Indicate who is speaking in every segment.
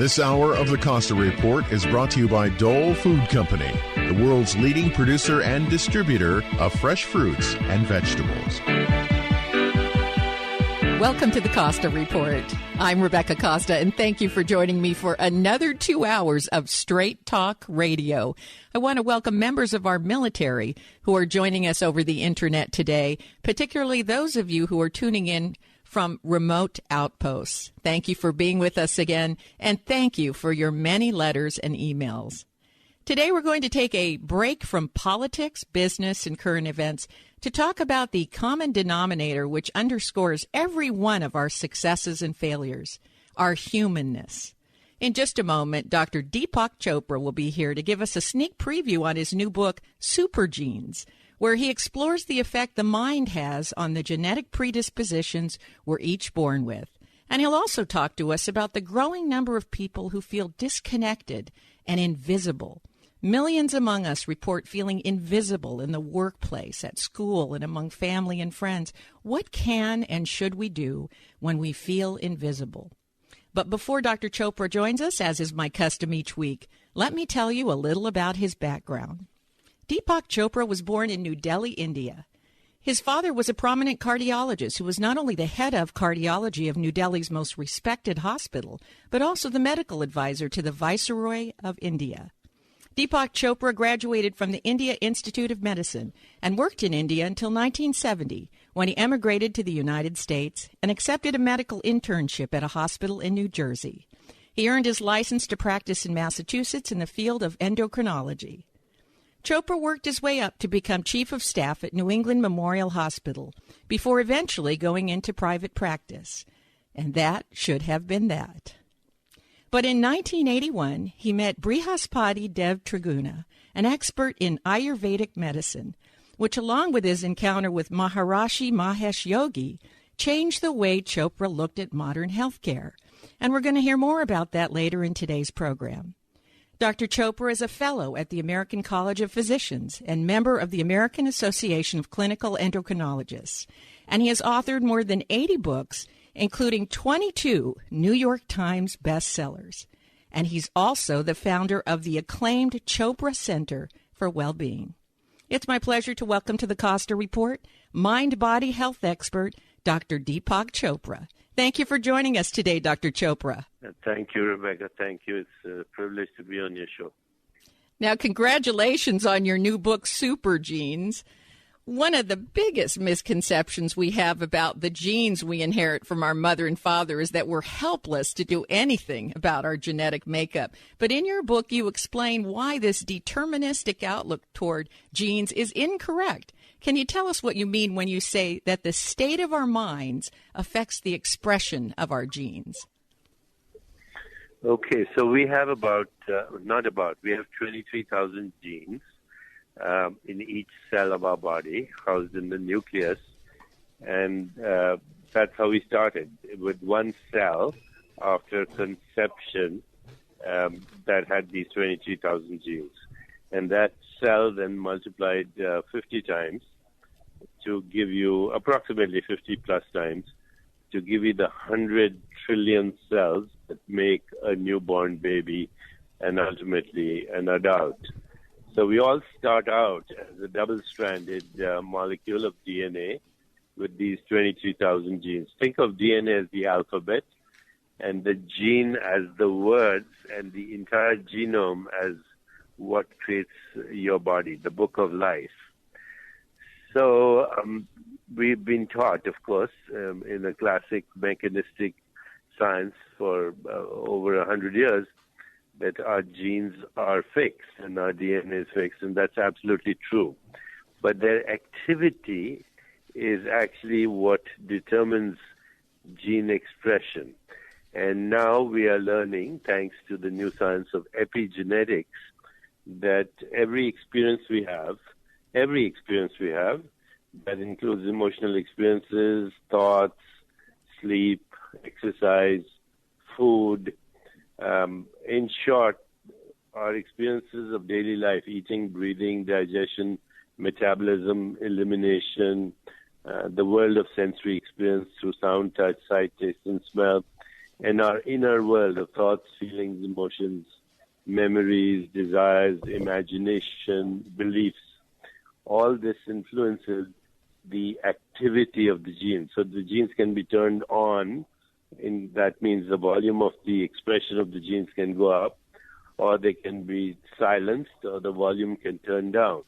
Speaker 1: This hour of the Costa Report is brought to you by Dole Food Company, the world's leading producer and distributor of fresh fruits and vegetables.
Speaker 2: Welcome to the Costa Report. I'm Rebecca Costa, and thank you for joining me for another 2 hours of Straight Talk Radio. I want to welcome members of our military who are joining us over the internet today, particularly those of you who are tuning in from remote outposts. Thank you for being with us again, and thank you for your many letters and emails. Today we're going to take a break from politics, business, and current events to talk about the common denominator which underscores every one of our successes and failures, our humanness. In just a moment, Dr. Deepak Chopra will be here to give us a sneak preview on his new book, Super Genes, where he explores the effect the mind has on the genetic predispositions we're each born with. And he'll also talk to us about the growing number of people who feel disconnected and invisible. Millions among us report feeling invisible in the workplace, at school, and among family and friends. What can and should we do when we feel invisible? But before Dr. Chopra joins us, as is my custom each week, let me tell you a little about his background. Deepak Chopra was born in New Delhi, India. His father was a prominent cardiologist who was not only the head of cardiology of New Delhi's most respected hospital, but also the medical advisor to the Viceroy of India. Deepak Chopra graduated from the India Institute of Medicine and worked in India until 1970, when he emigrated to the United States and accepted a medical internship at a hospital in New Jersey. He earned his license to practice in Massachusetts in the field of endocrinology. Chopra worked his way up to become chief of staff at New England Memorial Hospital before eventually going into private practice. And that should have been that. But in 1981, he met Brihaspati Dev Triguna, an expert in Ayurvedic medicine, which, along with his encounter with Maharishi Mahesh Yogi, changed the way Chopra looked at modern healthcare. And we're going to hear more about that later in today's program. Dr. Chopra is a fellow at the American College of Physicians and member of the American Association of Clinical Endocrinologists. And he has authored more than 80 books, including 22 New York Times bestsellers. And he's also the founder of the acclaimed Chopra Center for Well-Being. It's my pleasure to welcome to the Costa Report mind-body health expert, Dr. Deepak Chopra. Thank you for joining us today, Dr. Chopra.
Speaker 3: Thank you, Rebecca. Thank you. It's a privilege to be on your show.
Speaker 2: Now, congratulations on your new book, Super Genes. One of the biggest misconceptions we have about the genes we inherit from our mother and father is that we're helpless to do anything about our genetic makeup. But in your book, you explain why this deterministic outlook toward genes is incorrect. Can you tell us what you mean when you say that the state of our minds affects the expression of our genes?
Speaker 3: Okay, so we have we have 23,000 genes in each cell of our body, housed in the nucleus. And that's how we started, with one cell after conception that had these 23,000 genes. And that cell then multiplied 50 times to give you approximately 50 plus times to give you the 100 trillion cells that make a newborn baby and ultimately an adult. So we all start out as a double-stranded molecule of DNA with these 23,000 genes. Think of DNA as the alphabet and the gene as the words and the entire genome as what creates your body, the book of life. So we've been taught, of course, in a classic mechanistic science for over 100 years that our genes are fixed and our DNA is fixed, and that's absolutely true. But their activity is actually what determines gene expression. And now we are learning, thanks to the new science of epigenetics, that every experience we have, that includes emotional experiences, thoughts, sleep, exercise, food, in short, our experiences of daily life, eating, breathing, digestion, metabolism, elimination, the world of sensory experience through sound, touch, sight, taste, and smell, and our inner world of thoughts, feelings, emotions, memories, desires, imagination, beliefs. All this influences the activity of the genes. So the genes can be turned on, and that means the volume of the expression of the genes can go up, or they can be silenced, or the volume can turn down.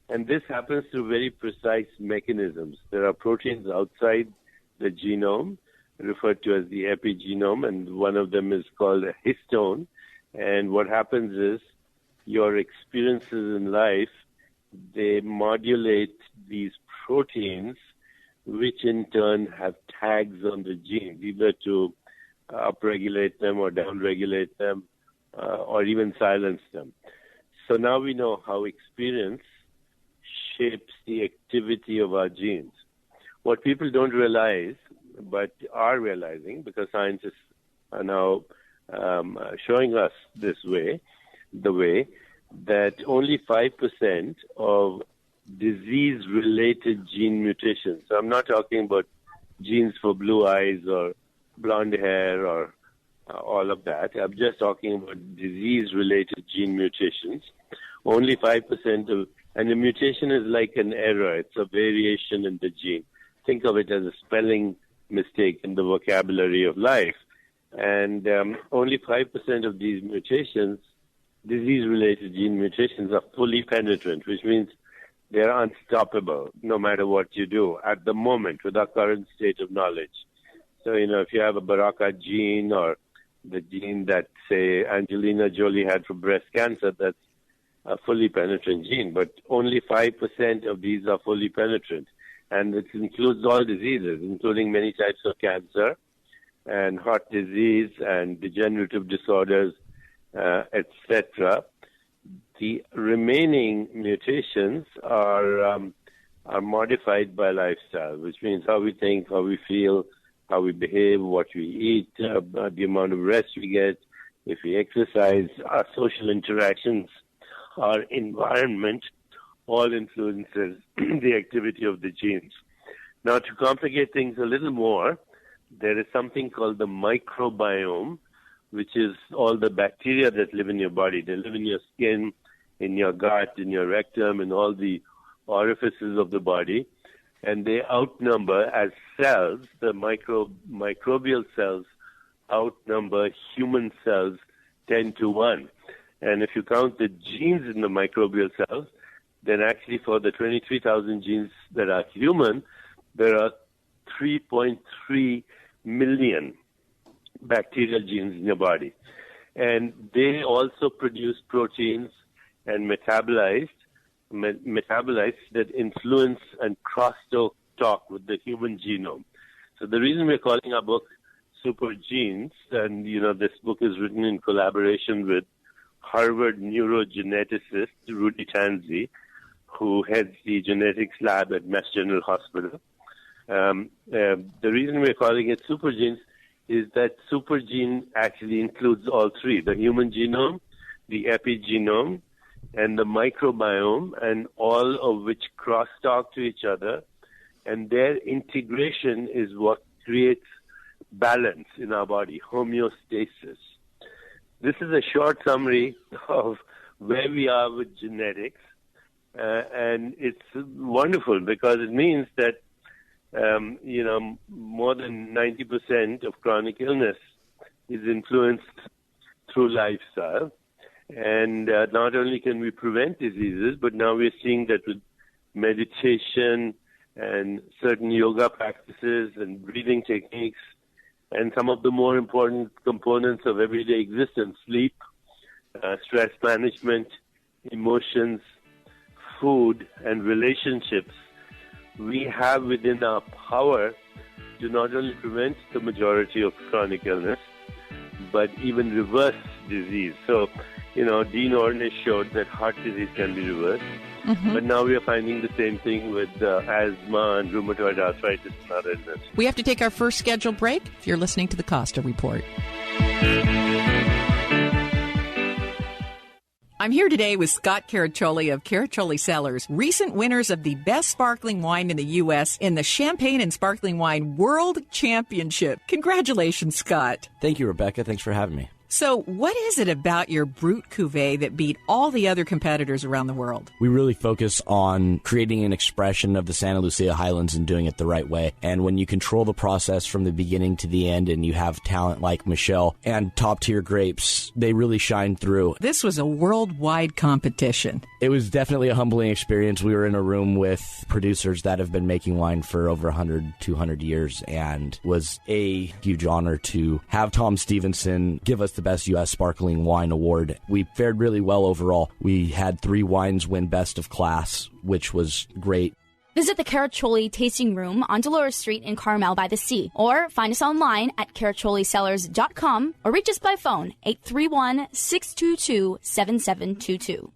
Speaker 3: And this happens through very precise mechanisms. There are proteins outside the genome, referred to as the epigenome, and one of them is called a histone. And what happens is your experiences in life, they modulate these proteins, which in turn have tags on the genes, either to upregulate them or downregulate them, or even silence them. So now we know how experience shapes the activity of our genes. What people don't realize, but are realizing, because scientists are now showing us the way that only 5% of disease-related gene mutations, so I'm not talking about genes for blue eyes or blonde hair or all of that, I'm just talking about disease-related gene mutations. Only 5% of, and a mutation is like an error, it's a variation in the gene. Think of it as a spelling mistake in the vocabulary of life. And only 5% of these mutations, disease-related gene mutations, are fully penetrant, which means they're unstoppable no matter what you do at the moment with our current state of knowledge. So, if you have a BRCA gene or the gene that, say, Angelina Jolie had for breast cancer, that's a fully penetrant gene. But only 5% of these are fully penetrant. And it includes all diseases, including many types of cancer and heart disease and degenerative disorders, etc. The remaining mutations are modified by lifestyle, which means how we think, how we feel, how we behave, what we eat, the amount of rest we get, if we exercise, our social interactions, our environment, all influences the activity of the genes. Now, to complicate things a little more, there is something called the microbiome, which is all the bacteria that live in your body. They live in your skin, in your gut, in your rectum, in all the orifices of the body. And they outnumber, as cells, the microbial cells outnumber human cells 10 to 1. And if you count the genes in the microbial cells, then actually for the 23,000 genes that are human, there are 3.3 million bacterial genes in your body. And they also produce proteins and metabolites that influence and cross-talk with the human genome. So the reason we're calling our book Super Genes, and this book is written in collaboration with Harvard neurogeneticist Rudy Tanzi, who heads the genetics lab at Mass General Hospital. The reason we're calling it Super Genes is that super gene actually includes all three: the human genome, the epigenome, and the microbiome, and all of which crosstalk to each other, and their integration is what creates balance in our body, homeostasis. This is a short summary of where we are with genetics, and it's wonderful because it means that more than 90% of chronic illness is influenced through lifestyle. And not only can we prevent diseases, but now we're seeing that with meditation and certain yoga practices and breathing techniques and some of the more important components of everyday existence, sleep, stress management, emotions, food, and relationships, we have within our power to not only prevent the majority of chronic illness, but even reverse disease. So, Dean Ornish showed that heart disease can be reversed, but now we are finding the same thing with asthma and rheumatoid arthritis and other illness.
Speaker 2: We have to take our first scheduled break. If you're listening to the Costa Report. I'm here today with Scott Caraccioli of Caraccioli Cellars, recent winners of the best sparkling wine in the U.S. in the Champagne and Sparkling Wine World Championship. Congratulations, Scott.
Speaker 4: Thank you, Rebecca. Thanks for having me.
Speaker 2: So what is it about your Brut Cuvée that beat all the other competitors around the world?
Speaker 4: We really focus on creating an expression of the Santa Lucia Highlands and doing it the right way. And when you control the process from the beginning to the end and you have talent like Michelle and top-tier grapes, they really shine through.
Speaker 2: This was a worldwide competition.
Speaker 4: It was definitely a humbling experience. We were in a room with producers that have been making wine for over 100, 200 years, and was a huge honor to have Tom Stevenson give us the Best U.S. Sparkling Wine Award. We fared really well overall. We had 3 wines win Best of Class, which was great.
Speaker 5: Visit the Caraccioli Tasting Room on Dolores Street in Carmel by the Sea, or find us online at caraccioliCellars.com, or reach us by phone, 831-622-7722.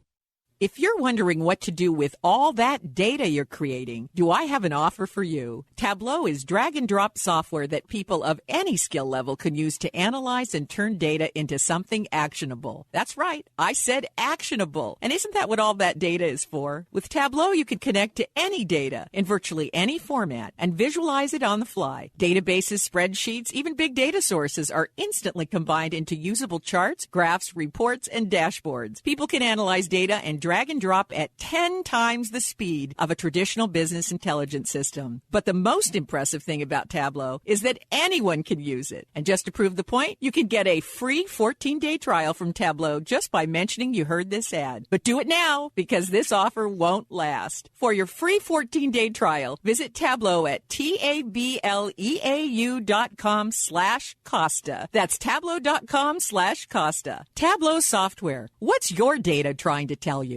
Speaker 2: If you're wondering what to do with all that data you're creating, do I have an offer for you? Tableau is drag-and-drop software that people of any skill level can use to analyze and turn data into something actionable. That's right, I said actionable. And isn't that what all that data is for? With Tableau, you can connect to any data in virtually any format and visualize it on the fly. Databases, spreadsheets, even big data sources are instantly combined into usable charts, graphs, reports, and dashboards. People can analyze data and drag and drop at 10 times the speed of a traditional business intelligence system. But the most impressive thing about Tableau is that anyone can use it. And just to prove the point, you can get a free 14-day trial from Tableau just by mentioning you heard this ad. But do it now, because this offer won't last. For your free 14-day trial, visit Tableau at tableau.com/Costa. That's tableau.com/Costa. Tableau software. What's your data trying to tell you?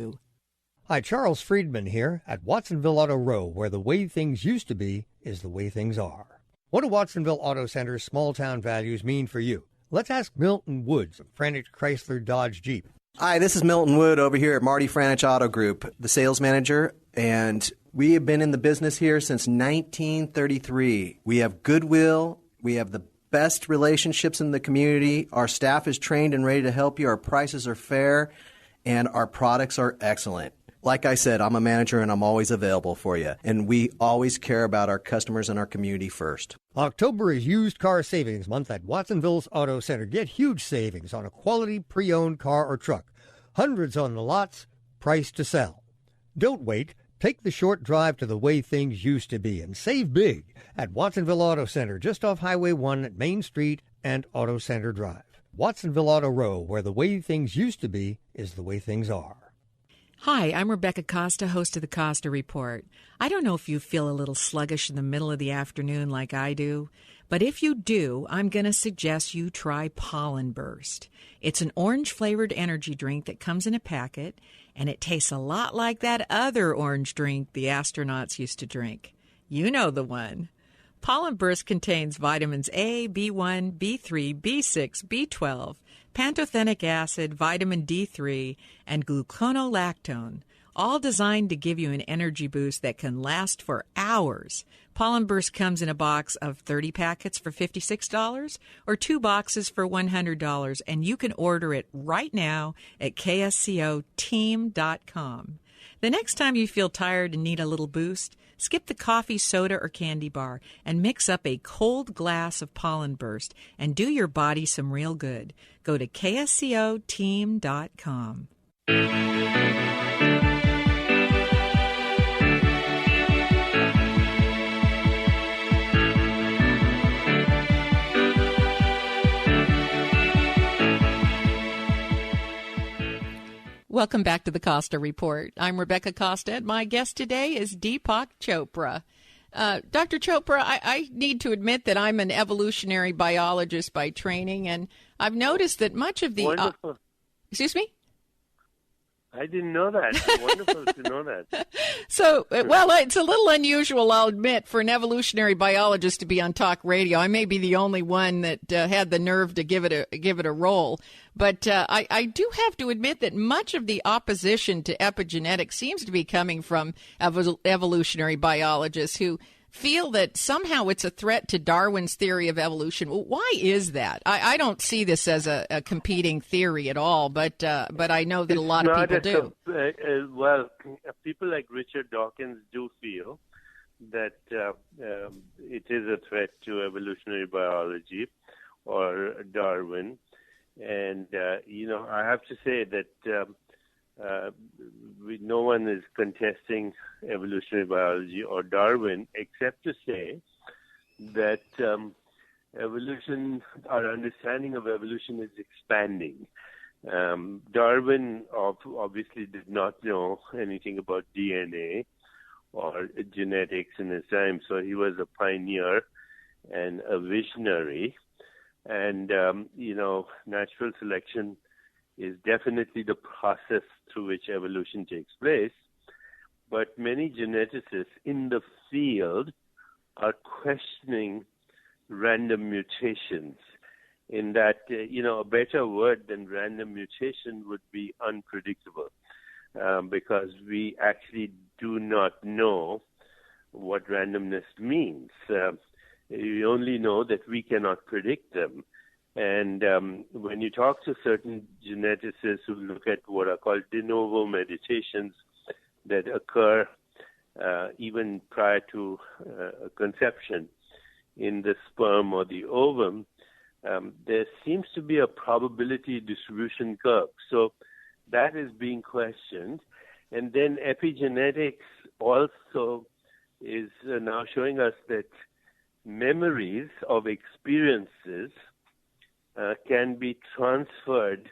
Speaker 6: Hi, Charles Friedman here at Watsonville Auto Row, where the way things used to be is the way things are. What do Watsonville Auto Center's small-town values mean for you? Let's ask Milton Woods of Franich Chrysler Dodge Jeep.
Speaker 7: Hi, this is Milton Wood over here at Marty Franich Auto Group, the sales manager, and we have been in the business here since 1933. We have goodwill. We have the best relationships in the community. Our staff is trained and ready to help you. Our prices are fair, and our products are excellent. Like I said, I'm a manager and I'm always available for you. And we always care about our customers and our community first.
Speaker 6: October is Used Car Savings Month at Watsonville's Auto Center. Get huge savings on a quality pre-owned car or truck. Hundreds on the lots, price to sell. Don't wait. Take the short drive to the way things used to be and save big at Watsonville Auto Center, just off Highway 1 at Main Street and Auto Center Drive. Watsonville Auto Row, where the way things used to be is the way things are.
Speaker 2: Hi, I'm Rebecca Costa, host of the Costa Report. I don't know if you feel a little sluggish in the middle of the afternoon like I do, but if you do, I'm going to suggest you try Pollen Burst. It's an orange-flavored energy drink that comes in a packet, and it tastes a lot like that other orange drink the astronauts used to drink. You know the one. Pollen Burst contains vitamins A, B1, B3, B6, B12, pantothenic acid, vitamin D3, and gluconolactone, all designed to give you an energy boost that can last for hours. Pollen Burst comes in a box of 30 packets for $56 or 2 boxes for $100, and you can order it right now at kscoteam.com. The next time you feel tired and need a little boost, skip the coffee, soda, or candy bar and mix up a cold glass of Pollen Burst and do your body some real good. Go to kscoteam.com. Welcome back to the Costa Report. I'm Rebecca Costa, and my guest today is Deepak Chopra. Dr. Chopra, I need to admit that I'm an evolutionary biologist by training, and I've noticed that much of the...
Speaker 3: Wonderful.
Speaker 2: Excuse me?
Speaker 3: I didn't know that. It's wonderful to know that.
Speaker 2: So, well, it's a little unusual, I'll admit, for an evolutionary biologist to be on talk radio. I may be the only one that had the nerve to give it a roll. But I do have to admit that much of the opposition to epigenetics seems to be coming from evolutionary biologists who feel that somehow it's a threat to Darwin's theory of evolution. Why is that? I don't see this as a competing theory at all, but I know that a lot of people do.
Speaker 3: Well, people like Richard Dawkins do feel that it is a threat to evolutionary biology or Darwin. And, I have to say that no one is contesting evolutionary biology or Darwin, except to say that evolution, our understanding of evolution is expanding. Darwin obviously did not know anything about DNA or genetics in his time, so he was a pioneer and a visionary. And, natural selection is definitely the process through which evolution takes place. But many geneticists in the field are questioning random mutations, in that, a better word than random mutation would be unpredictable, because we actually do not know what randomness means. We only know that we cannot predict them. And when you talk to certain geneticists who look at what are called de novo mutations that occur even prior to conception in the sperm or the ovum, there seems to be a probability distribution curve. So that is being questioned. And then epigenetics also is now showing us that memories of experiences can be transferred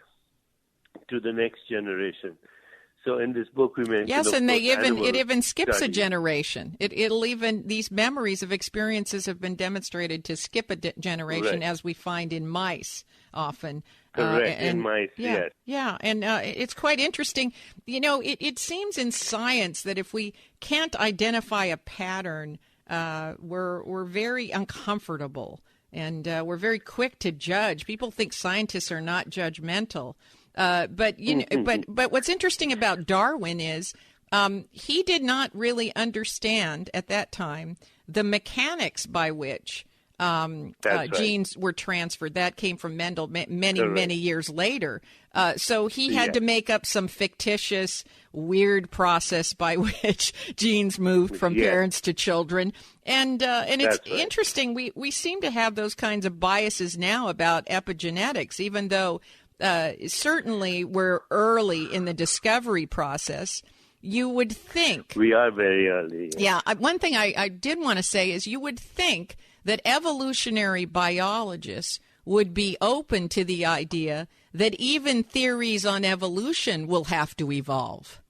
Speaker 3: to the next generation. So in this book we mentioned,
Speaker 2: yes, and it even skips
Speaker 3: studies.
Speaker 2: a generation. It'll even, these memories of experiences have been demonstrated to skip a generation,
Speaker 3: Right.
Speaker 2: as we find in mice often.
Speaker 3: Correct, in mice, yes.
Speaker 2: Yeah, and it's quite interesting. It seems in science that if we can't identify a pattern, we're very uncomfortable, and we're very quick to judge. People think scientists are not judgmental. But what's interesting about Darwin is he did not really understand at that time the mechanics by which genes were transferred. That came from Mendel many years later. So he had to make up some fictitious, weird process by which genes moved from parents to children. And it's interesting. We seem to have those kinds of biases now about epigenetics, even though certainly we're early in the discovery process. You would think
Speaker 3: we are very early.
Speaker 2: Yeah. One thing I did want to say is you would think that evolutionary biologists would be open to the idea that even theories on evolution will have to evolve.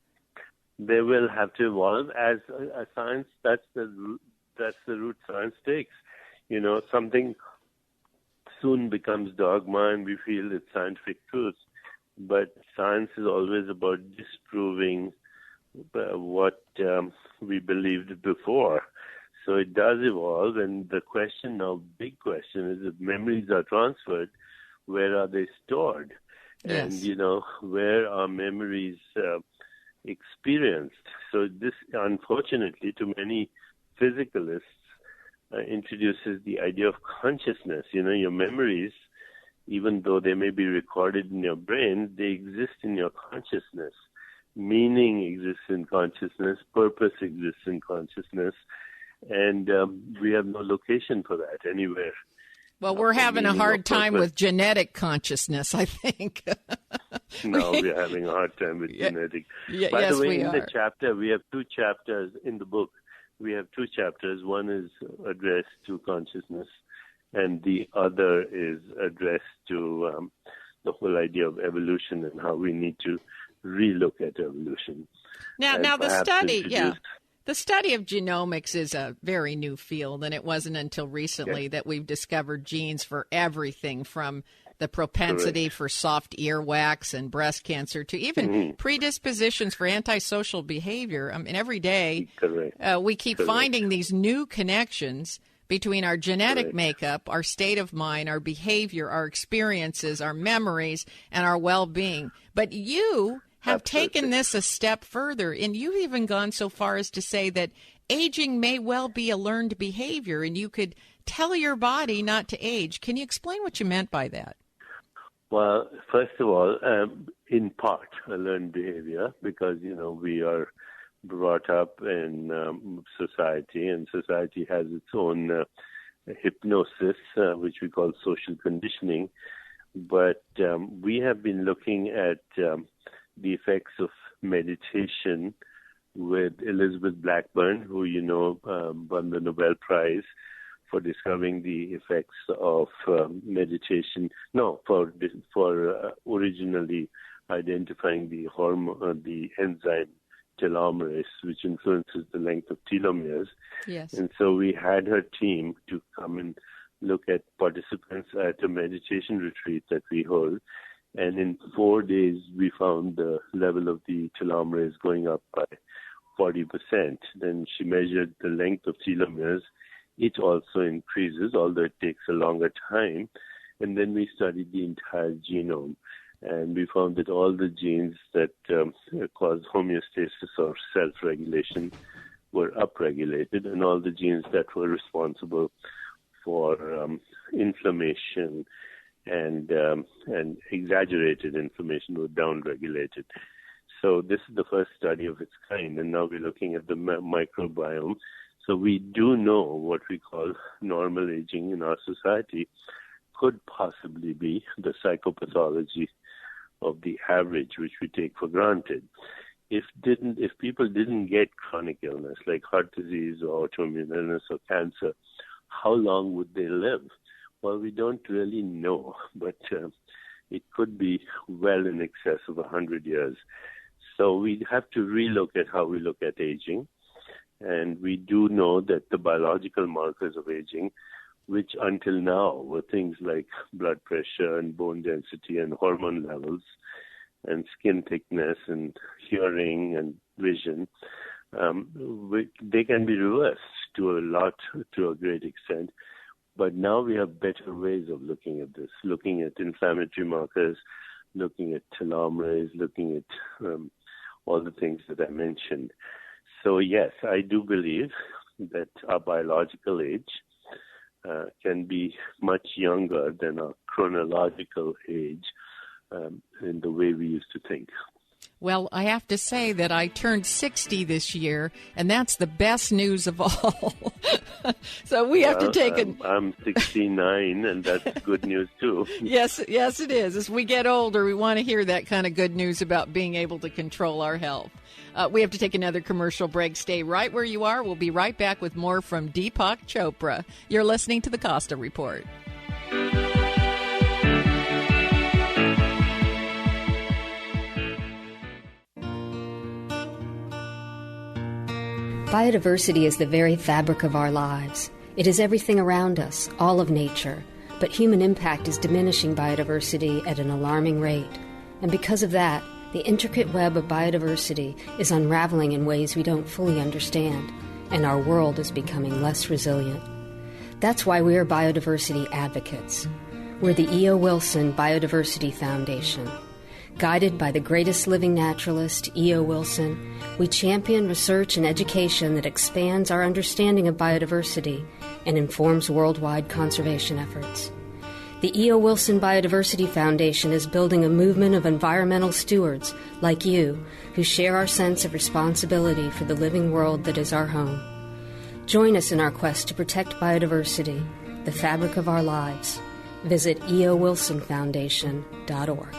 Speaker 3: They will have to evolve as a science. That's the route science takes. Something soon becomes dogma and we feel it's scientific truth. But science is always about disproving what we believed before. So it does evolve, and the question now, big question, is if memories are transferred, where are they stored?
Speaker 2: Yes.
Speaker 3: And, where are memories experienced? So this, unfortunately, to many physicalists, introduces the idea of consciousness. Your memories, even though they may be recorded in your brain, they exist in your consciousness. Meaning exists in consciousness, purpose exists in consciousness, and we have no location for that anywhere.
Speaker 2: Well, we're having a hard time with genetic consciousness, I think.
Speaker 3: No, we're having a hard time with genetic. By the way, in the chapter, we have two chapters in the book. We have two chapters. One is addressed to consciousness, and the other is addressed to the whole idea of evolution and how we need to relook at evolution.
Speaker 2: Now the study, the study of genomics is a very new field, and it wasn't until recently that we've discovered genes for everything from the propensity for soft earwax and breast cancer to even predispositions for antisocial behavior. I mean, every day we keep finding these new connections between our genetic makeup, our state of mind, our behavior, our experiences, our memories, and our well-being. But you have taken this a step further, and you've even gone so far as to say that aging may well be a learned behavior, and you could tell your body not to age. Can you explain what you meant by that?
Speaker 3: Well, first of all, in part, a learned behavior because, we are brought up in society, and society has its own hypnosis, which we call social conditioning. But we have been looking at the effects of meditation with Elizabeth Blackburn, who won the Nobel Prize for discovering the effects of meditation. No, for originally identifying the hormone, the enzyme telomerase, which influences the length of telomeres.
Speaker 2: Yes.
Speaker 3: And so we had her team to come and look at participants at a meditation retreat that we hold. And in 4 days, we found the level of the telomerase going up by 40%. Then she measured the length of telomeres. It also increases, although it takes a longer time. And then we studied the entire genome. And we found that all the genes that cause homeostasis or self-regulation were upregulated, and all the genes that were responsible for inflammation and exaggerated inflammation were downregulated. So this is the first study of its kind, and now we're looking at the microbiome. So we do know what we call normal aging in our society could possibly be the psychopathology of the average, which we take for granted. If people didn't get chronic illness like heart disease or autoimmune illness or cancer, how long would they live? Well, we don't really know, but it could be well in excess of 100 years. So we have to relook at how we look at aging. And we do know that the biological markers of aging, which until now were things like blood pressure and bone density and hormone levels and skin thickness and hearing and vision, they can be reversed to a great extent. But now we have better ways of looking at this, looking at inflammatory markers, looking at telomerase, looking at all the things that I mentioned. So yes, I do believe that our biological age can be much younger than our chronological age in the way we used to think.
Speaker 2: Well, I have to say that I turned 60 this year, and that's the best news of all. So we have to take
Speaker 3: I'm 69, and that's good news, too.
Speaker 2: Yes, it is. As we get older, we want to hear that kind of good news about being able to control our health. We have to take another commercial break. Stay right where you are. We'll be right back with more from Deepak Chopra. You're listening to the Costa Report.
Speaker 8: Biodiversity is the very fabric of our lives. It is everything around us, all of nature. But human impact is diminishing biodiversity at an alarming rate. And because of that, the intricate web of biodiversity is unraveling in ways we don't fully understand, and our world is becoming less resilient. That's why we are biodiversity advocates. We're the E.O. Wilson Biodiversity Foundation. Guided by the greatest living naturalist, E.O. Wilson, we champion research and education that expands our understanding of biodiversity and informs worldwide conservation efforts. The E.O. Wilson Biodiversity Foundation is building a movement of environmental stewards like you who share our sense of responsibility for the living world that is our home. Join us in our quest to protect biodiversity, the fabric of our lives. Visit eowilsonfoundation.org.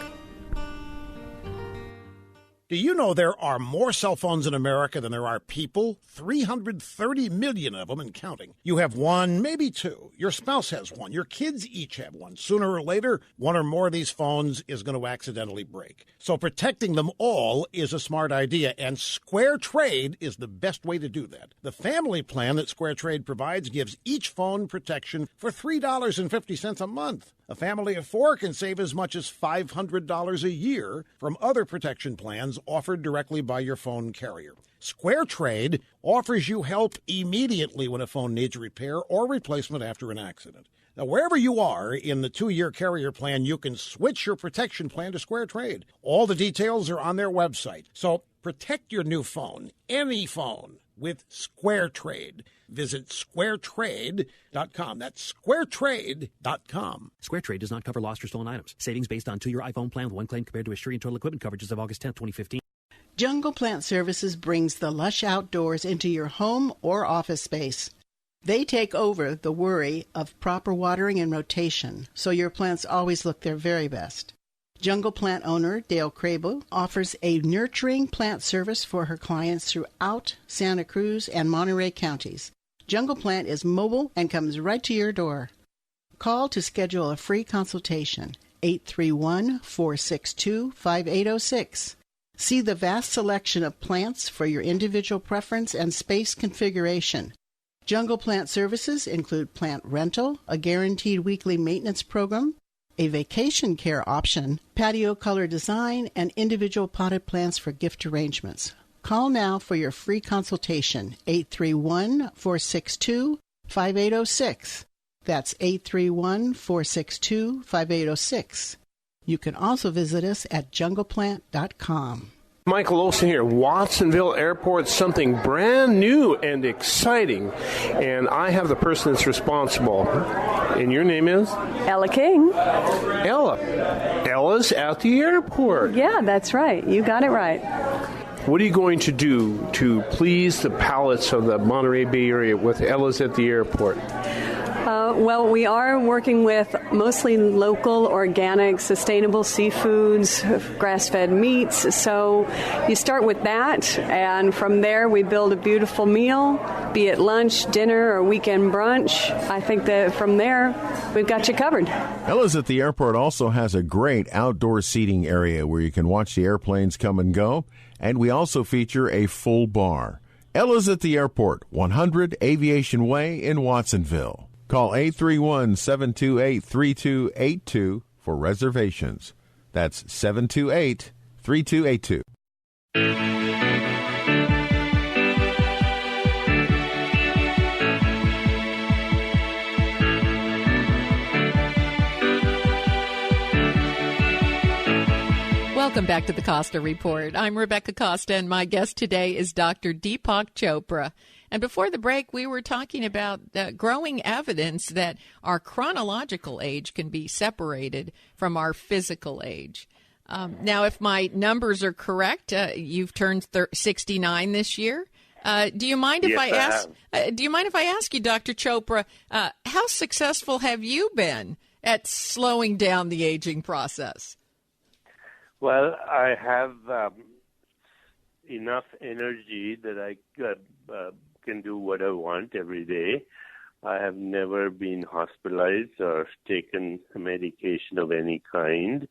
Speaker 9: Do you know there are more cell phones in America than there are people? 330 million of them and counting. You have one, maybe two. Your spouse has one. Your kids each have one. Sooner or later, one or more of these phones is going to accidentally break. So protecting them all is a smart idea, and Square Trade is the best way to do that. The family plan that Square Trade provides gives each phone protection for $3.50 a month. A family of four can save as much as $500 a year from other protection plans offered directly by your phone carrier. Square Trade offers you help immediately when a phone needs repair or replacement after an accident. Now, wherever you are in the 2-year carrier plan, you can switch your protection plan to Square Trade. All the details are on their website. So protect your new phone, any phone, with Square Trade. Visit squaretrade.com. That's squaretrade.com.
Speaker 10: Square Trade does not cover lost or stolen items. Savings based on 2-year iPhone plan with 1 claim compared to Assured and total equipment coverages of August 10, 2015.
Speaker 11: Jungle Plant Services brings the lush outdoors into your home or office space. They take over the worry of proper watering and rotation, so your plants always look their very best. Jungle Plant owner Dale Crable offers a nurturing plant service for her clients throughout Santa Cruz and Monterey counties. Jungle Plant is mobile and comes right to your door. Call to schedule a free consultation, 831-462-5806. See the vast selection of plants for your individual preference and space configuration. Jungle Plant services include plant rental, a guaranteed weekly maintenance program, a vacation care option, patio color design, and individual potted plants for gift arrangements. Call now for your free consultation, 831-462-5806. That's 831-462-5806. You can also visit us at jungleplant.com.
Speaker 12: Michael Olson here. Watsonville Airport, something brand new and exciting. And I have the person that's responsible. And your name is?
Speaker 13: Ella King.
Speaker 12: Ella. Ella's at the airport.
Speaker 13: Yeah, that's right. You got it right.
Speaker 12: What are you going to do to please the palates of the Monterey Bay Area with Ella's at the airport?
Speaker 13: Well, we are working with mostly local, organic, sustainable seafoods, grass-fed meats. So you start with that, and from there we build a beautiful meal, be it lunch, dinner, or weekend brunch. I think that from there we've got you covered.
Speaker 1: Ella's at the airport also has a great outdoor seating area where you can watch the airplanes come and go, and we also feature a full bar. Ella's at the airport, 100 Aviation Way in Watsonville. Call 831-728-3282 for reservations. That's 728-3282.
Speaker 2: Welcome back to the Costa Report. I'm Rebecca Costa, and my guest today is Dr. Deepak Chopra. And before the break, we were talking about growing evidence that our chronological age can be separated from our physical age. Now, if my numbers are correct, you've turned 69 this year. Do you mind if I ask? Do you mind if I ask you, Dr. Chopra, how successful have you been at slowing down the aging process?
Speaker 3: Well, I have enough energy that I can do what I want every day. I have never been hospitalized or taken medication of any kind.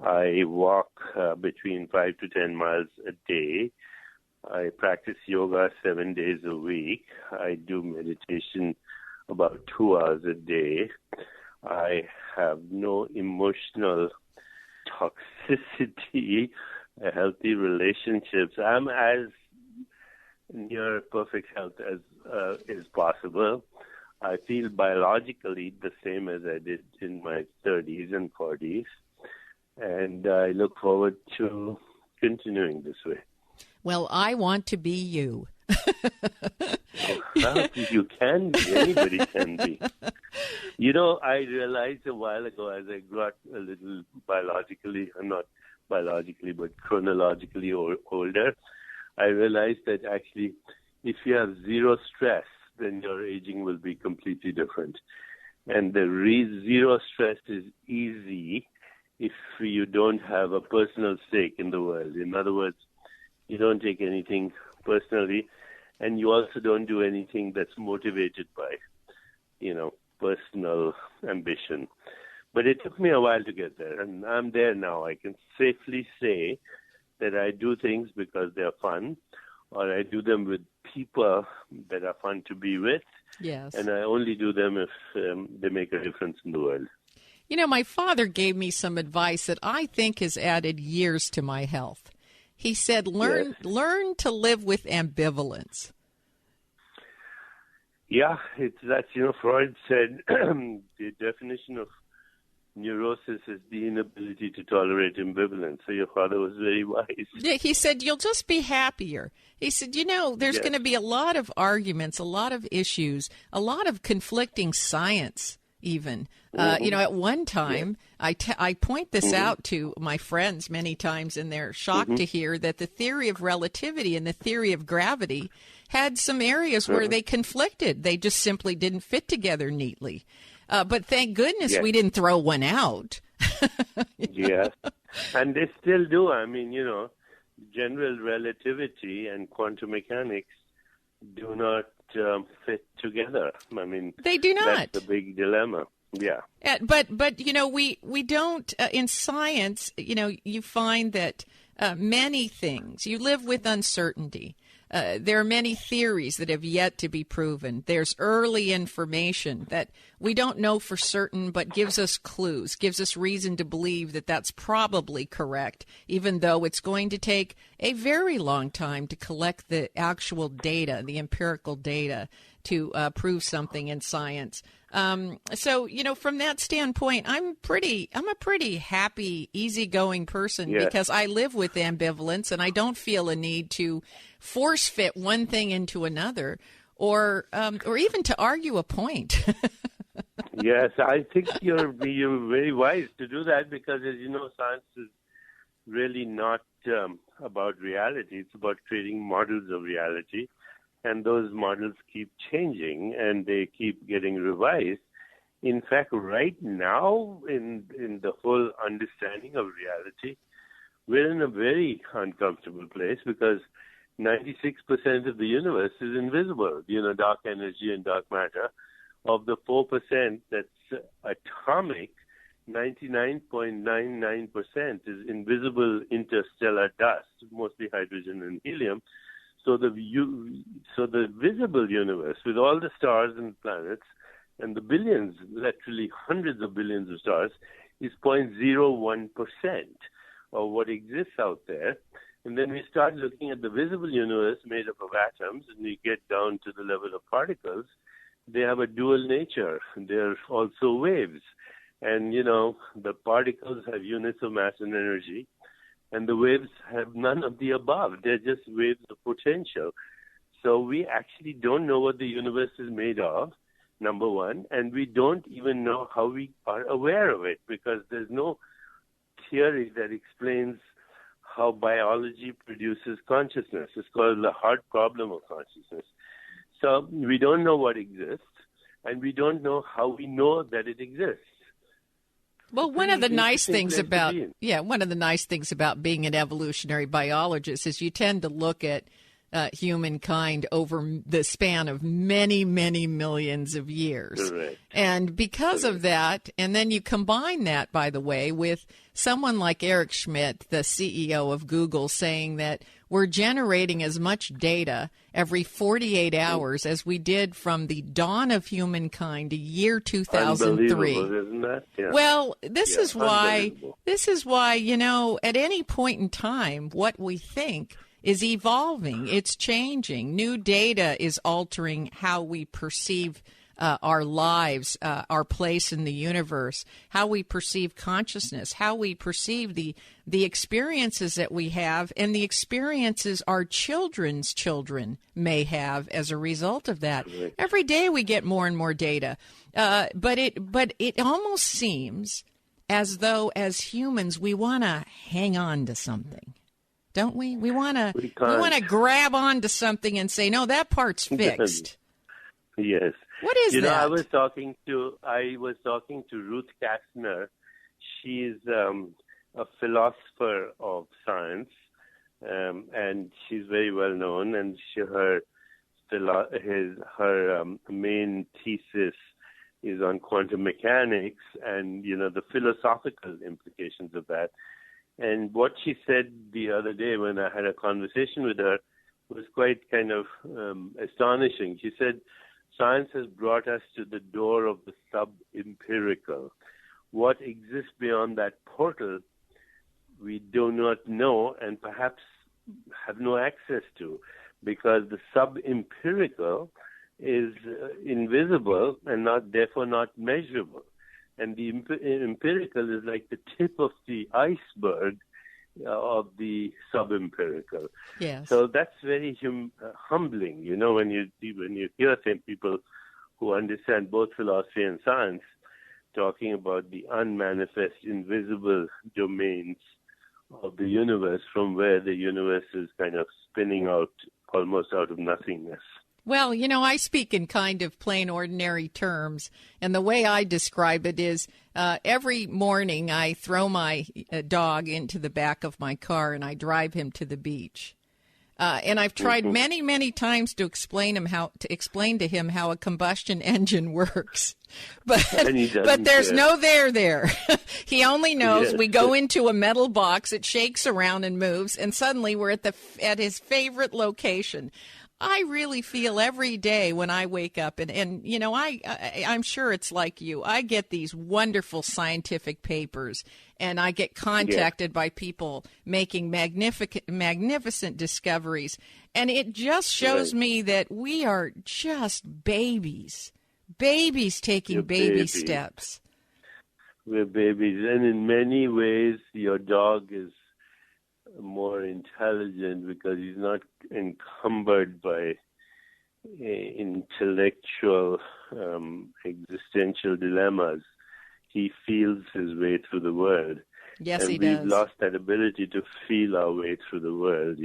Speaker 3: I walk between 5 to 10 miles a day. I practice yoga 7 days a week. I do meditation about 2 hours a day. I have no emotional toxicity, healthy relationships. I'm as near perfect health as is possible. I feel biologically the same as I did in my 30s and 40s, and I look forward to continuing this way.
Speaker 2: Well, I want to be you.
Speaker 3: Well, you can be. Anybody can be. You know, I realized a while ago as I got a little biologically, not biologically, but chronologically older, I realized that actually if you have zero stress, then your aging will be completely different. And the zero stress is easy if you don't have a personal stake in the world. In other words, you don't take anything personally, and you also don't do anything that's motivated by, personal ambition. But it took me a while to get there, and I'm there now. I can safely say that I do things because they're fun, or I do them with people that are fun to be with.
Speaker 2: Yes.
Speaker 3: And I only do them if they make a difference in the world.
Speaker 2: You know, my father gave me some advice that I think has added years to my health. He said, learn to live with ambivalence.
Speaker 3: Yeah, Freud said the definition of neurosis is the inability to tolerate ambivalence. So your father was very wise.
Speaker 2: Yeah, he said, you'll just be happier. He said, there's going to be a lot of arguments, a lot of issues, a lot of conflicting science even. At one time, I point this out to my friends many times, and they're shocked to hear that the theory of relativity and the theory of gravity had some areas where they conflicted. They just simply didn't fit together neatly. But thank goodness we didn't throw one out.
Speaker 3: Yes, and they still do. I mean, general relativity and quantum mechanics do not fit together. I mean,
Speaker 2: they do not.
Speaker 3: That's the big dilemma. Yeah.
Speaker 2: But we don't in science. You find that many things you live with uncertainty. There are many theories that have yet to be proven. There's early information that we don't know for certain, but gives us clues, gives us reason to believe that that's probably correct, even though it's going to take a very long time to collect the actual data, the empirical data, to prove something in science. So, from that standpoint, I'm a pretty happy, easygoing person because I live with ambivalence and I don't feel a need to force fit one thing into another or even to argue a point.
Speaker 3: Yes, I think you're very wise to do that because, as you know, science is really not about reality. It's about creating models of reality. And those models keep changing and they keep getting revised. In fact, right now, in the whole understanding of reality, we're in a very uncomfortable place because 96% of the universe is invisible, dark energy and dark matter. Of the 4% that's atomic, 99.99% is invisible interstellar dust, mostly hydrogen and helium. So the visible universe, with all the stars and planets, and the billions, literally hundreds of billions of stars, is 0.01% of what exists out there. And then we start looking at the visible universe made up of atoms, and we get down to the level of particles. They have a dual nature. They're also waves. And, the particles have units of mass and energy. And the waves have none of the above. They're just waves of potential. So we actually don't know what the universe is made of, number one, and we don't even know how we are aware of it because there's no theory that explains how biology produces consciousness. It's called the hard problem of consciousness. So we don't know what exists, and we don't know how we know that it exists.
Speaker 2: Well, one of the nice things about being an evolutionary biologist is you tend to look at humankind over the span of many, many millions of years.
Speaker 3: Correct.
Speaker 2: And because of that, and then you combine that, by the way, with someone like Eric Schmidt, the CEO of Google, saying that we're generating as much data every 48 hours as we did from the dawn of humankind, year 2003.
Speaker 3: Unbelievable, isn't that? Yeah.
Speaker 2: Well, this is why, at any point in time, what we think is evolving. It's changing. New data is altering how we perceive our lives, our place in the universe, how we perceive consciousness, how we perceive the experiences that we have, and the experiences our children's children may have as a result of that.
Speaker 3: Right.
Speaker 2: Every day we get more and more data, but it almost seems as though as humans we want to hang on to something. Don't we? We want to grab onto something and say, no, that part's fixed.
Speaker 3: Yes.
Speaker 2: What is that?
Speaker 3: I was talking to Ruth Kastner. She's a philosopher of science, and she's very well known. And her main thesis is on quantum mechanics and the philosophical implications of that. And what she said the other day when I had a conversation with her was quite kind of astonishing. She said, science has brought us to the door of the sub-empirical. What exists beyond that portal, we do not know and perhaps have no access to, because the sub-empirical is invisible and therefore not measurable. And the empirical is like the tip of the iceberg of the sub-empirical.
Speaker 2: Yes.
Speaker 3: So that's very humbling, when you hear some people who understand both philosophy and science talking about the unmanifest, invisible domains of the universe, from where the universe is kind of spinning out almost out of nothingness.
Speaker 2: Well, I speak in kind of plain, ordinary terms, and the way I describe it is every morning I throw my dog into the back of my car and I drive him to the beach. And I've tried many, many times to explain to him how a combustion engine works, but there's no there. He only knows we go into a metal box, it shakes around and moves, and suddenly we're at his favorite location. I really feel every day when I wake up, and I'm sure it's like you. I get these wonderful scientific papers, and I get contacted by people making magnificent discoveries, and it just shows me that we are just babies taking baby steps.
Speaker 3: We're babies, and in many ways, your dog is more intelligent because he's not encumbered by intellectual, existential dilemmas. He feels his way through the world.
Speaker 2: Yes,
Speaker 3: and
Speaker 2: he does.
Speaker 3: We've lost that ability to feel our way through the world,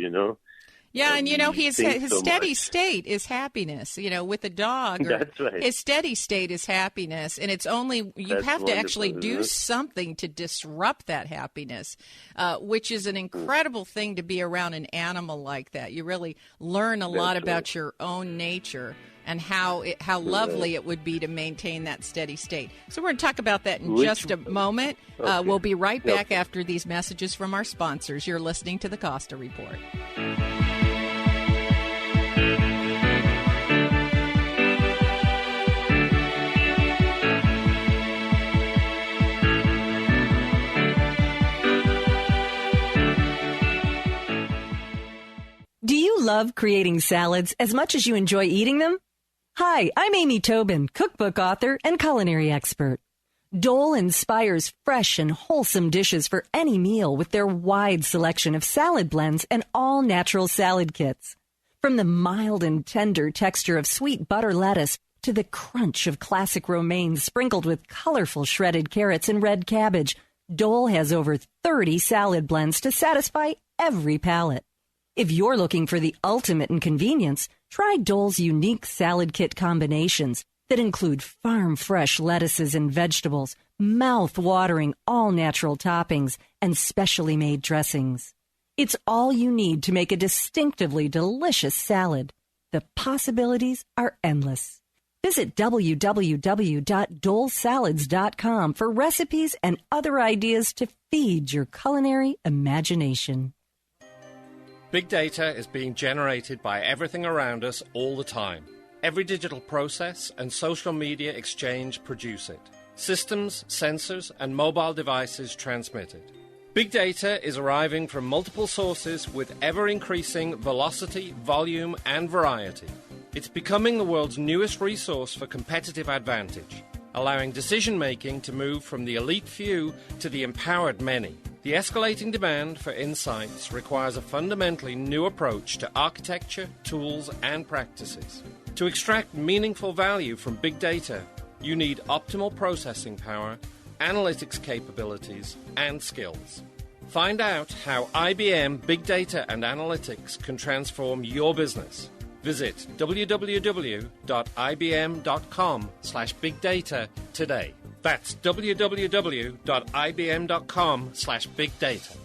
Speaker 2: Yeah, and his steady state is happiness. With a dog,
Speaker 3: that's right.
Speaker 2: His steady state is happiness, and it's only you have to actually do something to disrupt that happiness, which is an incredible thing to be around an animal like that. You really learn a lot about your own nature and how lovely it would be to maintain that steady state. So we're going to talk about that in just a moment.
Speaker 3: Okay.
Speaker 2: We'll be right back after these messages from our sponsors. You're listening to the Costa Report.
Speaker 14: Do you love creating salads as much as you enjoy eating them? Hi, I'm Amy Tobin, cookbook author and culinary expert. Dole inspires fresh and wholesome dishes for any meal with their wide selection of salad blends and all-natural salad kits. From the mild and tender texture of sweet butter lettuce to the crunch of classic romaine sprinkled with colorful shredded carrots and red cabbage, Dole has over 30 salad blends to satisfy every palate. If you're looking for the ultimate in convenience, try Dole's unique salad kit combinations that include farm-fresh lettuces and vegetables, mouth-watering all-natural toppings, and specially made dressings. It's all you need to make a distinctively delicious salad. The possibilities are endless. Visit www.dolesalads.com for recipes and other ideas to feed your culinary imagination.
Speaker 15: Big data is being generated by everything around us all the time. Every digital process and social media exchange produce it. Systems, sensors, and mobile devices transmit it. Big data is arriving from multiple sources with ever-increasing velocity, volume, and variety. It's becoming the world's newest resource for competitive advantage, allowing decision-making to move from the elite few to the empowered many. The escalating demand for insights requires a fundamentally new approach to architecture, tools, and practices. To extract meaningful value from big data, you need optimal processing power, analytics capabilities, and skills. Find out how IBM Big Data and Analytics can transform your business. Visit www.ibm.com/bigdata today. That's www.ibm.com/bigdata.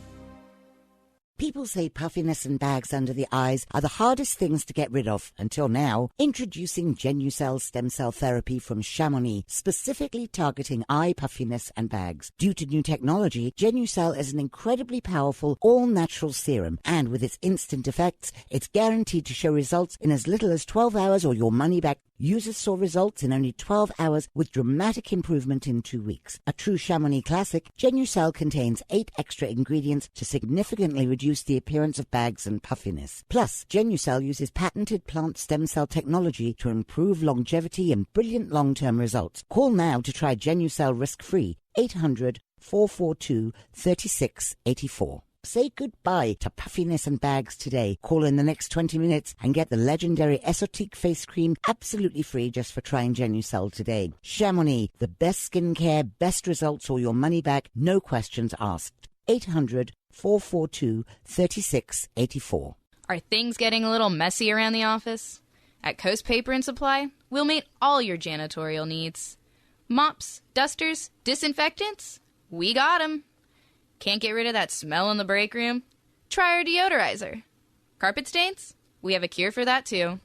Speaker 16: People say puffiness and bags under the eyes are the hardest things to get rid of. Until now, introducing Genucell stem cell therapy from Chamonix, specifically targeting eye puffiness and bags. Due to new technology, Genucell is an incredibly powerful, all-natural serum, and with its instant effects, it's guaranteed to show results in as little as 12 hours or your money back Users saw results in only 12 hours with dramatic improvement in 2 weeks. A true Chamonix classic, Genucel contains 8 extra ingredients to significantly reduce the appearance of bags and puffiness. Plus, Genucel uses patented plant stem cell technology to improve longevity and brilliant long-term results. Call now to try Genucel risk-free. 800-442-3684. Say goodbye to puffiness and bags today. Call in the next 20 minutes and get the legendary Esotique face cream absolutely free just for trying Genucel today. Chamonix, the best skincare, best results, or your money back, no questions asked. 800-442-3684.
Speaker 17: Are things getting a little messy around the office? At Coast Paper and Supply, we'll meet all your janitorial needs. Mops, dusters, disinfectants? We got 'em. Can't get rid of that smell in the break room? Try our deodorizer. Carpet stains? We have a cure for that too.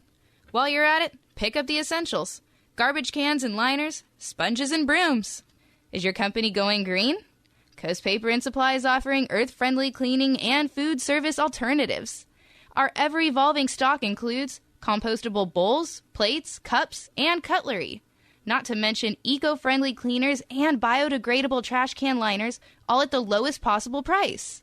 Speaker 17: While you're at it, pick up the essentials. Garbage cans and liners, sponges and brooms. Is your company going green? Coast Paper and Supply is offering earth-friendly cleaning and food service alternatives. Our ever-evolving stock includes compostable bowls, plates, cups, and cutlery. Not to mention eco-friendly cleaners and biodegradable trash can liners, all at the lowest possible price.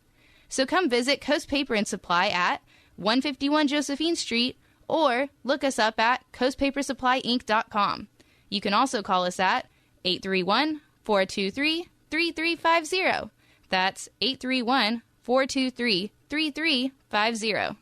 Speaker 17: So come visit Coast Paper and Supply at 151 Josephine Street or look us up at coastpapersupplyinc.com. You can also call us at 831-423-3350. That's 831-423-3350.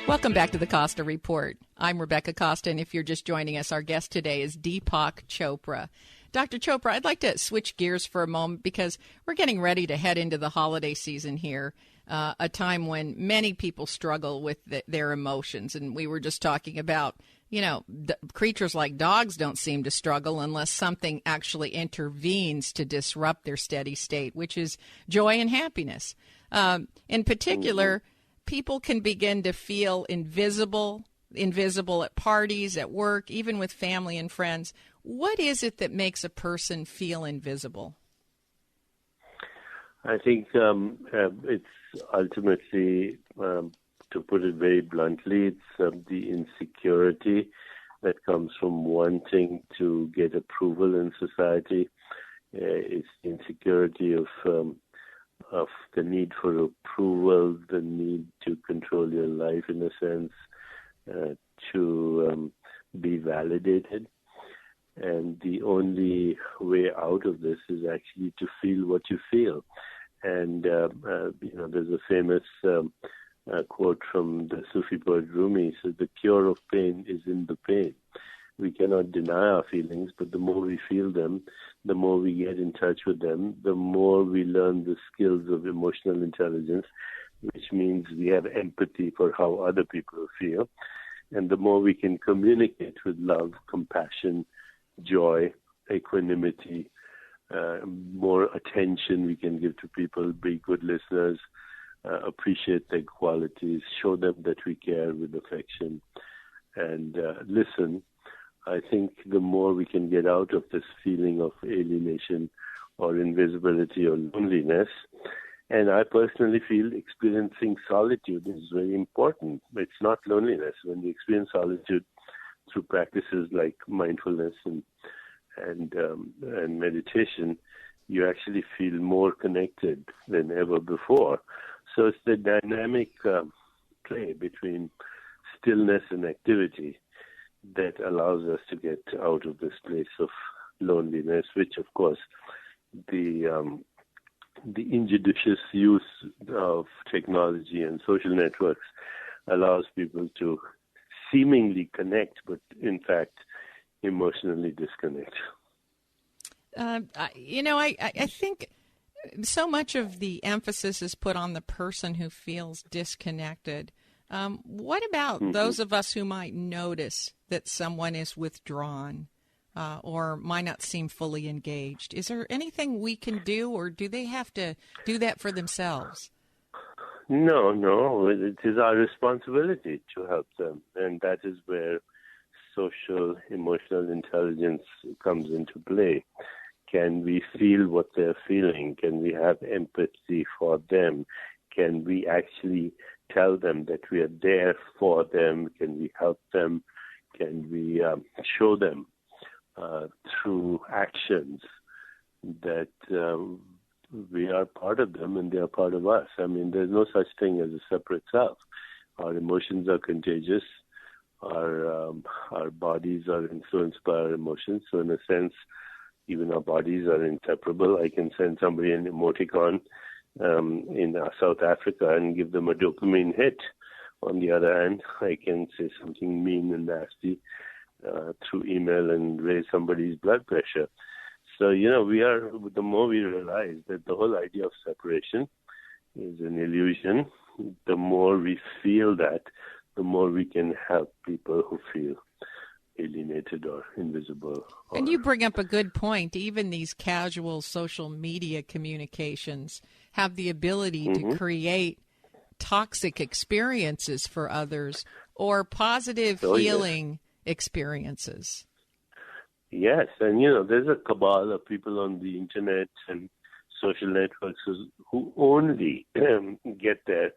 Speaker 2: Welcome back to the Costa Report. I'm Rebecca Costa, and if you're just joining us, our guest today is Deepak Chopra. Dr. Chopra, I'd like to switch gears for a moment because we're getting ready to head into the holiday season here, a time when many people struggle with their emotions. And we were just talking about, creatures like dogs don't seem to struggle unless something actually intervenes to disrupt their steady state, which is joy and happiness. In particular, people can begin to feel invisible at parties, at work, even with family and friends. What is it that makes a person feel invisible?
Speaker 3: I think it's ultimately, to put it very bluntly, it's the insecurity that comes from wanting to get approval in society. It's the insecurity of the need for approval, the need to control your life in a sense, to be validated. And the only way out of this is actually to feel what you feel. And, there's a famous quote from the Sufi poet Rumi. He says, the cure of pain is in the pain. We cannot deny our feelings, but the more we feel them, the more we get in touch with them, the more we learn the skills of emotional intelligence, which means we have empathy for how other people feel. And the more we can communicate with love, compassion, joy, equanimity, more attention we can give to people, be good listeners, appreciate their qualities, show them that we care with affection, and listen. I think the more we can get out of this feeling of alienation or invisibility or loneliness, and I personally feel experiencing solitude is very important. It's not loneliness. When you experience solitude through practices like mindfulness and meditation, you actually feel more connected than ever before. So it's the dynamic play between stillness and activity that allows us to get out of this place of loneliness, which, of course, the injudicious use of technology and social networks allows people to seemingly connect, but in fact, emotionally disconnect.
Speaker 2: I think so much of the emphasis is put on the person who feels disconnected. What about those of us who might notice that someone is withdrawn or might not seem fully engaged? Is there anything we can do, or do they have to do that for themselves?
Speaker 3: No. It is our responsibility to help them. And that is where social, emotional intelligence comes into play. Can we feel what they're feeling? Can we have empathy for them? Can we actually tell them that we are there for them? Can we help them? Can we show them through actions that we are part of them and they are part of us? I mean, there's no such thing as a separate self. Our emotions are contagious. Our bodies are influenced by our emotions. So in a sense, even our bodies are inseparable. I can send somebody an emoticon in South Africa and give them a dopamine hit. On the other hand, I can say something mean and nasty through email and raise somebody's blood pressure. So, the more we realize that the whole idea of separation is an illusion, the more we feel that, the more we can help people who feel alienated or invisible.
Speaker 2: And you bring up a good point. Even these casual social media communications have the ability to create toxic experiences for others or positive healing experiences.
Speaker 3: Yes, and there's a cabal of people on the internet and social networks who only get there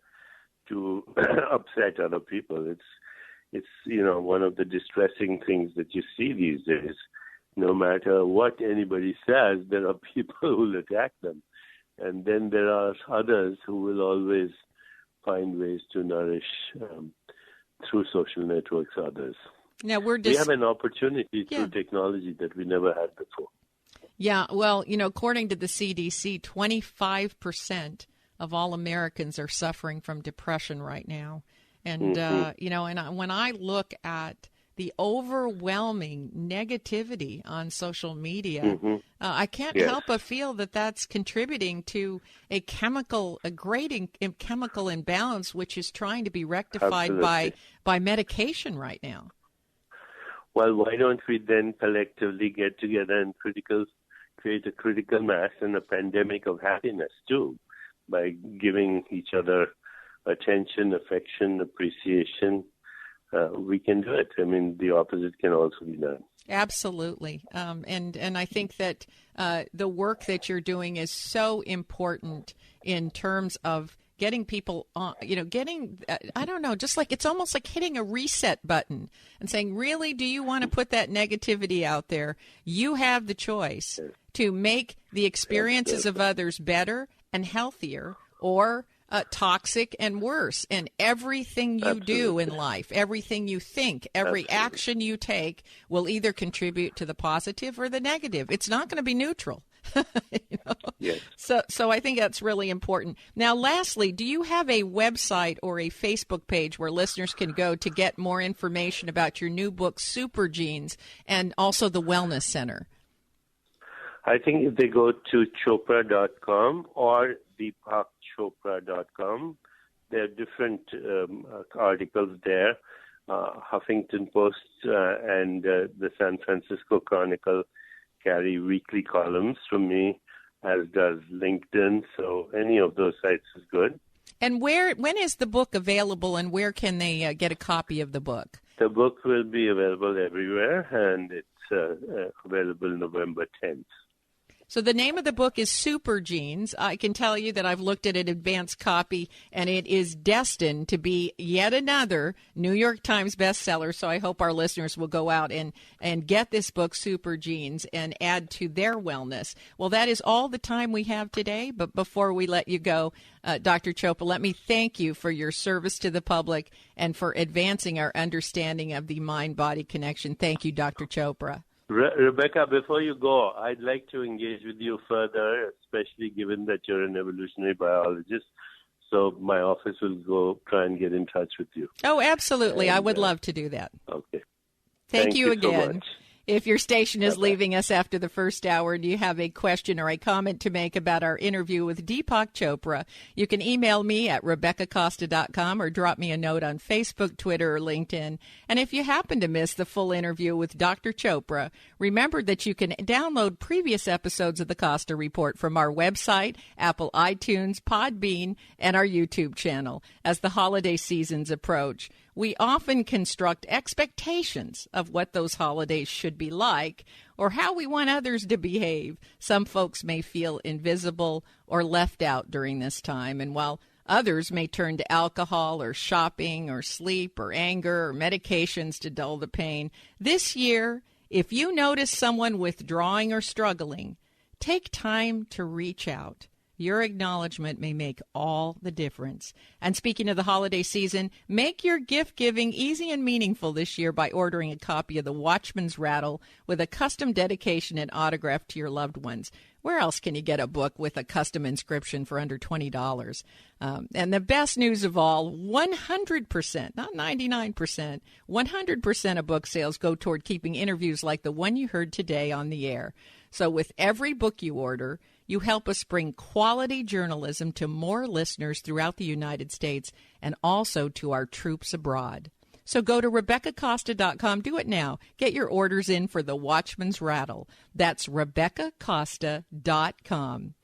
Speaker 3: to upset other people. It's one of the distressing things that you see these days. No matter what anybody says, there are people who will attack them. And then there are others who will always find ways to nourish through social networks others.
Speaker 2: Now
Speaker 3: we have an opportunity through technology that we never had before.
Speaker 2: Yeah, well, according to the CDC, 25% of all Americans are suffering from depression right now. And, when I look at the overwhelming negativity on social media, I can't help but feel that that's contributing to a great chemical imbalance, which is trying to be rectified by medication right now.
Speaker 3: Well, why don't we then collectively get together and create a critical mass and a pandemic of happiness, too, by giving each other attention, affection, appreciation. We can do it. I mean, the opposite can also be done.
Speaker 2: Absolutely. And I think that the work that you're doing is so important in terms of getting people on, just like it's almost like hitting a reset button and saying, really, do you want to put that negativity out there? You have the choice to make the experiences of others better and healthier or toxic and worse. And everything you do in life, everything you think, every action you take will either contribute to the positive or the negative. It's not going to be neutral.
Speaker 3: Yes.
Speaker 2: So I think that's really important. Now, lastly, do you have a website or a Facebook page where listeners can go to get more information about your new book, Super Genes, and also the Wellness Center?
Speaker 3: I think if they go to Chopra.com or DeepakChopra.com, there are different articles there. Huffington Post and the San Francisco Chronicle carry weekly columns from me, as does LinkedIn. So any of those sites is good.
Speaker 2: And when is the book available, and where can they get a copy of the book?
Speaker 3: The book will be available everywhere, and it's available November 10th.
Speaker 2: So the name of the book is Super Genes. I can tell you that I've looked at an advanced copy, and it is destined to be yet another New York Times bestseller. So I hope our listeners will go out and get this book, Super Genes, and add to their wellness. Well, that is all the time we have today. But before we let you go, Dr. Chopra, let me thank you for your service to the public and for advancing our understanding of the mind-body connection. Thank you, Dr. Chopra.
Speaker 3: Rebecca, before you go, I'd like to engage with you further, especially given that you're an evolutionary biologist. So my office will go try and get in touch with you.
Speaker 2: Oh, absolutely. I would love to do that.
Speaker 3: Okay.
Speaker 2: Thank you again.
Speaker 3: So much.
Speaker 2: If your station is leaving us after the first hour and you have a question or a comment to make about our interview with Deepak Chopra, you can email me at RebeccaCosta.com or drop me a note on Facebook, Twitter, or LinkedIn. And if you happen to miss the full interview with Dr. Chopra, remember that you can download previous episodes of the Costa Report from our website, Apple iTunes, Podbean, and our YouTube channel. As the holiday seasons approach, we often construct expectations of what those holidays should be like or how we want others to behave. Some folks may feel invisible or left out during this time, and while others may turn to alcohol or shopping or sleep or anger or medications to dull the pain, this year, if you notice someone withdrawing or struggling, take time to reach out. Your acknowledgement may make all the difference. And speaking of the holiday season, make your gift giving easy and meaningful this year by ordering a copy of The Watchman's Rattle with a custom dedication and autograph to your loved ones. Where else can you get a book with a custom inscription for under $20? And the best news of all, 100%, not 99%, 100% of book sales go toward keeping interviews like the one you heard today on the air. So with every book you order, you help us bring quality journalism to more listeners throughout the United States and also to our troops abroad. So go to RebeccaCosta.com. Do it now. Get your orders in for The Watchman's Rattle. That's RebeccaCosta.com.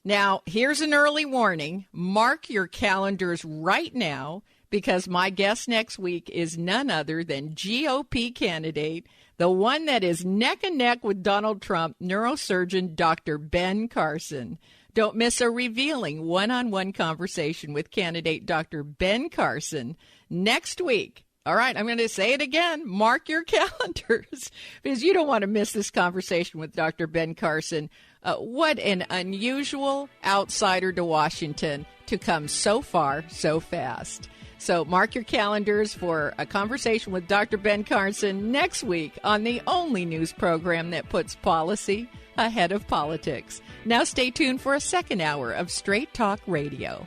Speaker 2: Now, here's an early warning. Mark your calendars right now because my guest next week is none other than GOP candidate, the one that is neck and neck with Donald Trump, neurosurgeon Dr. Ben Carson. Don't miss a revealing one-on-one conversation with candidate Dr. Ben Carson next week. All right, I'm going to say it again. Mark your calendars because you don't want to miss this conversation with Dr. Ben Carson. What an unusual outsider to Washington to come so far so fast. So mark your calendars for a conversation with Dr. Ben Carson next week on the only news program that puts policy ahead of politics. Now stay tuned for a second hour of Straight Talk Radio.